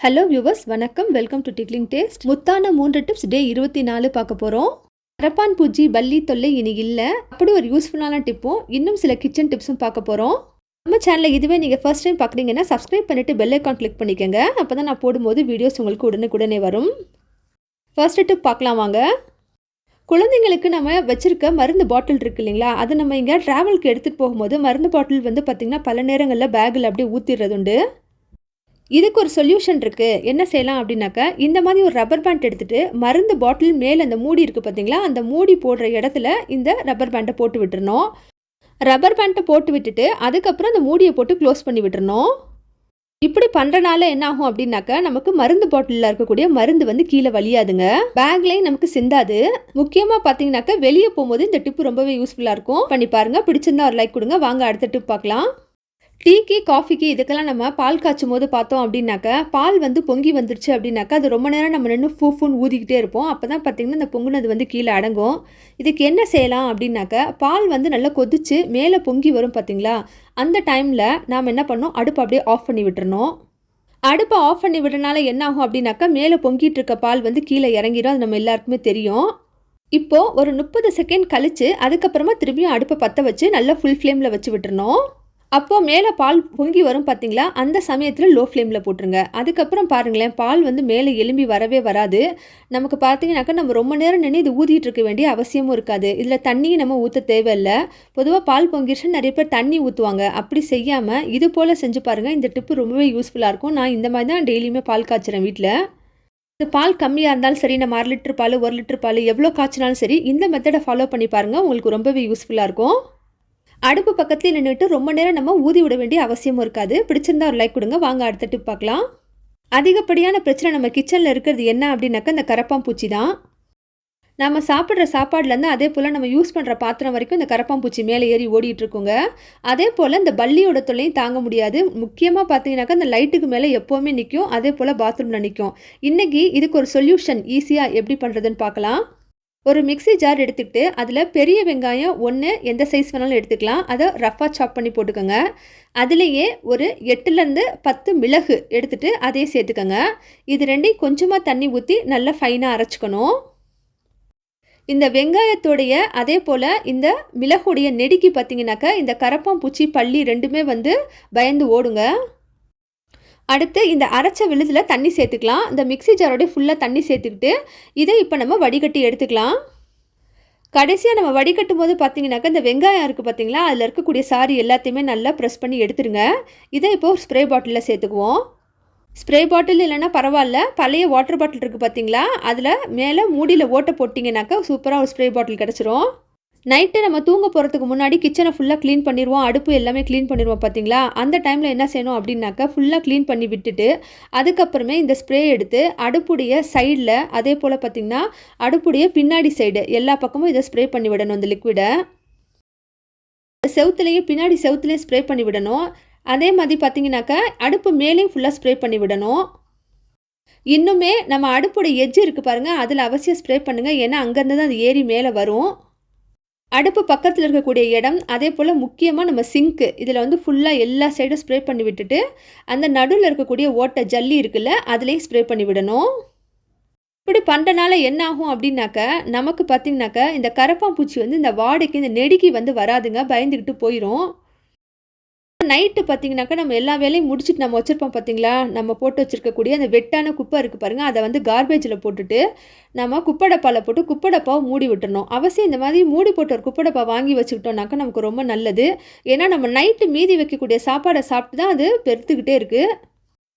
Hello viewers, வணக்கம். Welcome to tickling taste. முத்தான 3 tips டே 24 பார்க்க போகிறோம். கரப்பான் பூச்சி பல்லி தொல்லை இனி இல்லை, அப்படி ஒரு யூஸ்ஃபுல்லான டிப்பும் இன்னும் சில கிச்சன் டிப்ஸும் பார்க்க போகிறோம். நம்ம சேனலில் இதுவே நீங்கள் ஃபர்ஸ்ட் டைம் பார்க்குறீங்கன்னா சப்ஸ்கிரைப் பண்ணிவிட்டு பெல் ஐக்கான் கிளிக் பண்ணிக்கோங்க. அப்போ தான் நான் போடும்போது வீடியோஸ் உங்களுக்கு உடனுக்குடனே வரும். ஃபர்ஸ்ட் டிப் பார்க்கலாம் வாங்க. குழந்தைங்களுக்கு நம்ம வச்சுருக்க மருந்து பாட்டில் இருக்குது இல்லைங்களா, அதை நம்ம இங்கே ட்ராவலுக்கு எடுத்துகிட்டு போகும்போது மருந்து பாட்டில் வந்து பார்த்திங்கன்னா பல நேரங்களில் பேக்கில் அப்படியே ஊற்றிடுறது உண்டு. இதுக்கு ஒரு சொல்யூஷன் இருக்குது. என்ன செய்யலாம் அப்படின்னாக்கா, இந்த மாதிரி ஒரு ரப்பர் பேண்ட் எடுத்துகிட்டு மருந்து பாட்டில் மேலே அந்த மூடி இருக்குது பார்த்தீங்களா, அந்த மூடி போடுற இடத்துல இந்த ரப்பர் பேண்ட்டை போட்டு விட்டுறணும். ரப்பர் பேண்ட்டை போட்டு விட்டுட்டு அதுக்கப்புறம் அந்த மூடியை போட்டு க்ளோஸ் பண்ணி விட்டுறணும். இப்படி பண்ணுறனால என்ன ஆகும் அப்படின்னாக்கா, நமக்கு மருந்து பாட்டிலில் இருக்கக்கூடிய மருந்து வந்து கீழே வலியாதுங்க, பேக்லேயும் நமக்கு சிந்தாது. முக்கியமாக பார்த்தீங்கன்னாக்கா வெளியே போகும்போது இந்த டிப்பு ரொம்பவே யூஸ்ஃபுல்லாக இருக்கும். பண்ணி பாருங்கள். பிடிச்சிருந்தா ஒரு லைக் கொடுங்க. வாங்க அடுத்த டிப் பார்க்கலாம். டீக்கு காஃபிக்கு இதுக்கெல்லாம் நம்ம பால் காய்ச்சும் போது பார்த்தோம் அப்படின்னாக்கா, பால் வந்து பொங்கி வந்துருச்சு அப்படின்னாக்கா அது ரொம்ப நேரம் நம்ம நின்று ஃபூன்னு ஊதிக்கிட்டே இருப்போம். அப்போ தான் பார்த்திங்கன்னா இந்த பொங்குனது வந்து கீழே அடங்கும். இதுக்கு என்ன செய்யலாம் அப்படின்னாக்கா, பால் வந்து நல்லா கொதிச்சு மேலே பொங்கி வரும் பார்த்தீங்களா, அந்த டைமில் நாம் என்ன பண்ணோம், அடுப்பை அப்படியே ஆஃப் பண்ணி விட்டுறணும். அடுப்பை ஆஃப் பண்ணி விடுறனால என்ன ஆகும் அப்படின்னாக்கா, மேலே பொங்கிட்டு இருக்க பால் வந்து கீழே இறங்கிடும். அது நம்ம எல்லாருக்குமே தெரியும். இப்போது ஒரு 30 செகண்ட் கழித்து அதுக்கப்புறமா திரும்பியும் அடுப்பை பற்ற வச்சு நல்லா ஃபுல் ஃப்ளேமில் வச்சு விட்டுறணும். அப்போது மேலே பால் பொங்கி வரும் பார்த்தீங்களா, அந்த சமயத்தில் லோ ஃப்ளேமில் போட்டுருங்க. அதுக்கப்புறம் பாருங்களேன், பால் வந்து மேலே எலும்பி வரவே வராது. நமக்கு பார்த்தீங்கன்னாக்கா நம்ம ரொம்ப நேரம் நின்று இது ஊற்றிட்டு இருக்க வேண்டிய அவசியமும் இருக்காது. இதில் தண்ணியும் நம்ம ஊற்ற தேவையில்லை. பொதுவாக பால் பொங்கிடுச்சுன்னு நிறைய பேர் தண்ணி ஊற்றுவாங்க. அப்படி செய்யாமல் இது போல் செஞ்சு பாருங்கள். இந்த டிப்பு ரொம்பவே யூஸ்ஃபுல்லாக இருக்கும். நான் இந்த மாதிரி தான் டெய்லியுமே பால் காய்ச்சிறேன் வீட்டில். இந்த பால் கம்மியாக இருந்தாலும் சரி, நம்ம 1/2 லிட்டர் பால் 1 லிட்டர் பால் எவ்வளோ காய்ச்சினாலும் சரி, இந்த மெத்தடை ஃபாலோ பண்ணி பாருங்கள். உங்களுக்கு ரொம்பவே யூஸ்ஃபுல்லாக இருக்கும். அடுப்பு பக்கத்துலேயே நின்றுட்டு ரொம்ப நேரம் நம்ம ஊதி விட வேண்டிய அவசியமும் இருக்காது. பிடிச்சிருந்தா ஒரு லைக் கொடுங்க. வாங்க அடுத்த டிப் பார்க்கலாம். அதிகப்படியான பிரச்சனை நம்ம கிச்சனில் இருக்கிறது என்ன அப்படின்னாக்கா, இந்த கரப்பாம்பூச்சி தான். நம்ம சாப்பிட்ற சாப்பாடுலேருந்து அதே போல் நம்ம யூஸ் பண்ணுற பாத்திரம் வரைக்கும் இந்த கரப்பாம்பூச்சி மேலே ஏறி ஓடிட்டுருக்குங்க. அதே போல் இந்த பல்லியோட தொல்லையும் தாங்க முடியாது. முக்கியமாக பார்த்தீங்கன்னாக்கா இந்த லைட்டுக்கு மேலே எப்போவுமே நிற்கும். அதே போல் பாத்ரூமில் நிற்கும். இன்றைக்கி இதுக்கு ஒரு சொல்யூஷன் ஈஸியாக எப்படி பண்ணுறதுன்னு பார்க்கலாம். ஒரு மிக்ஸி ஜார் எடுத்துக்கிட்டு அதில் பெரிய வெங்காயம் 1 எந்த சைஸ் வேணாலும் எடுத்துக்கலாம். அதை ரஃபாக சாப் பண்ணி போட்டுக்கோங்க. அதுலேயே ஒரு 8லேருந்து 10 மிளகு எடுத்துகிட்டு அதையே சேர்த்துக்கோங்க. இது ரெண்டையும் கொஞ்சமாக தண்ணி ஊற்றி நல்லா ஃபைனாக அரைச்சிக்கணும். இந்த வெங்காயத்தோடைய அதே போல் இந்த மிளகுடைய நெடிக்கு பார்த்திங்கனாக்கா இந்த கரப்பாம்பூச்சி பல்லி ரெண்டுமே வந்து பயந்து ஓடுங்க. அடுத்து இந்த அரைச்ச விழுதில் தண்ணி சேர்த்துக்கலாம். இந்த மிக்ஸி ஜாரோடைய ஃபுல்லாக தண்ணி சேர்த்துக்கிட்டு இதை இப்போ நம்ம வடிகட்டி எடுத்துக்கலாம். கடைசியாக நம்ம வடிகட்டும் போது பார்த்தீங்கன்னாக்கா இந்த வெங்காயம் இருக்குது பார்த்தீங்களா, அதில் இருக்கக்கூடிய சாறு எல்லாத்தையுமே நல்லா ப்ரெஸ் பண்ணி எடுத்துருங்க. இதை இப்போது ஸ்ப்ரே பாட்டிலில் சேர்த்துக்குவோம். ஸ்ப்ரே பாட்டில் இல்லைன்னா பரவாயில்ல, பழைய வாட்டர் பாட்டில் இருக்குது பார்த்தீங்களா, அதில் மேலே மூடியில் ஓட்டை போட்டிங்கனாக்கா சூப்பராக ஒரு ஸ்ப்ரே பாட்டில் கிடச்சிரும். நைட்டு நம்ம தூங்க போகிறதுக்கு முன்னாடி கிச்சனை ஃபுல்லாக க்ளீன் பண்ணிடுவோம். அடுப்பு எல்லாமே க்ளீன் பண்ணிடுவோம் பார்த்தீங்களா, அந்த டைமில் என்ன செய்யணும் அப்படின்னாக்கா, ஃபுல்லாக க்ளீன் பண்ணி விட்டுட்டு அதுக்கப்புறமே இந்த ஸ்ப்ரே எடுத்து அடுப்புடைய சைடில், அதே போல் பார்த்திங்கன்னா அடுப்புடைய பின்னாடி சைடு எல்லா பக்கமும் இதை ஸ்ப்ரே பண்ணி விடணும். இந்த லிக்விடை செவுத்துலேயும் பின்னாடி செவுத்துலேயும் ஸ்ப்ரே பண்ணி விடணும். அதே மாதிரி பார்த்திங்கனாக்கா அடுப்பு மேலேயும் ஃபுல்லாக ஸ்ப்ரே பண்ணி விடணும். இன்னுமே நம்ம அடுப்புடைய எட்ஜ் இருக்குது பாருங்கள், அதில் அவசியம் ஸ்ப்ரே பண்ணுங்கள். ஏன்னா அங்கேருந்து தான் அது ஏறி மேலே வரும். அடுப்பு பக்கத்தில் இருக்கக்கூடிய இடம், அதே போல் முக்கியமாக நம்ம சிங்க்கு, இதில் வந்து ஃபுல்லாக எல்லா சைடும் ஸ்ப்ரே பண்ணி விட்டுட்டு அந்த நடுவில் இருக்கக்கூடிய ஓட்டை ஜல்லி இருக்குல்ல, அதுலேயும் ஸ்ப்ரே பண்ணி விடணும். இப்படி பண்ணுறனால என்ன ஆகும் அப்படின்னாக்கா, நமக்கு பார்த்திங்கனாக்கா இந்த கரப்பாம்பூச்சி வந்து இந்த வாடைக்கு இந்த நெடுக்கி வந்து வராதுங்க, பயந்துக்கிட்டு போயிடும். நைட்டு பார்த்திங்கனாக்கா நம்ம எல்லா வேலையும் முடிச்சுட்டு நம்ம வச்சுருப்போம் பார்த்தீங்களா, நம்ம போட்டு வச்சுருக்கக்கூடிய அந்த வெட்டான குப்பை இருக்குது பாருங்கள், அதை வந்து கார்பேஜில் போட்டுட்டு நம்ம குப்பை டப்பாவில் போட்டு குப்பை டப்பாவை மூடி விட்டுறணும். அவசியம் இந்த மாதிரி மூடி போட்டு ஒரு குப்பை டப்பா வாங்கி வச்சுக்கிட்டோம்னாக்கா நமக்கு ரொம்ப நல்லது. ஏன்னா நம்ம நைட்டு மீதி வைக்கக்கூடிய சாப்பாடை சாப்பிட்டு தான் அது பெருத்துக்கிட்டே இருக்குது.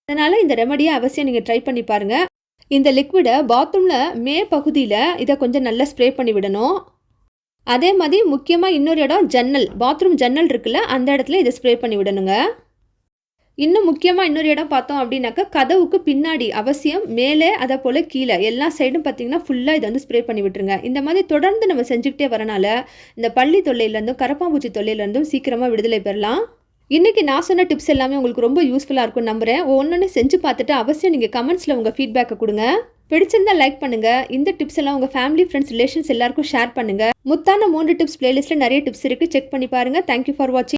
அதனால் இந்த ரெமடியை அவசியம் நீங்கள் ட்ரை பண்ணி பாருங்கள். இந்த லிக்விடை பாத்ரூமில் மே பகுதியில் இதை கொஞ்சம் நல்லா ஸ்ப்ரே பண்ணி விடணும். அதே மாதிரி முக்கியமாக இன்னொரு இடம் ஜன்னல், பாத்ரூம் ஜன்னல் இருக்குல்ல, அந்த இடத்துல இதை ஸ்ப்ரே பண்ணி விடணுங்க. இன்னும் முக்கியமாக இன்னொரு இடம் பார்த்தோம் அப்படின்னாக்கா, கதவுக்கு பின்னாடி அவசியம் மேலே அதை போல் கீழே எல்லா சைடும் பார்த்திங்கன்னா ஃபுல்லாக இதை வந்து ஸ்ப்ரே பண்ணி விட்டுருங்க. இந்த மாதிரி தொடர்ந்து நம்ம செஞ்சுக்கிட்டே வரனால இந்த பல்லி தொல்லையிலேருந்தும் கரப்பாம்பூச்சி தொல்லையிலேருந்தும் சீக்கிரமாக விடுதலை பெறலாம். இன்றைக்கி நான் சொன்ன டிப்ஸ் எல்லாமே உங்களுக்கு ரொம்ப யூஸ்ஃபுல்லாக இருக்கும்னு நம்புகிறேன். ஒவ்வொன்று செஞ்சு பார்த்துட்டு அவசியம் நீங்கள் கமெண்ட்ஸில் உங்கள் ஃபீட்பேக்கை கொடுங்க. பிடிச்சிருந்தால் லைக் பண்ணுங்கள். இந்த டிப்ஸ் எல்லாம் உங்கள் ஃபேமிலி, ஃப்ரெண்ட்ஸ், ரிலேஷன்ஸ் எல்லாருக்கும் ஷேர் பண்ணுங்கள். முத்தான 3 டிப்ஸ் பிளேலிஸ்ட்டில் நிறைய டிப்ஸ் இருக்குது, செக் பண்ணி பாருங்கள். தேங்க்யூ ஃபார் வாட்சிங்.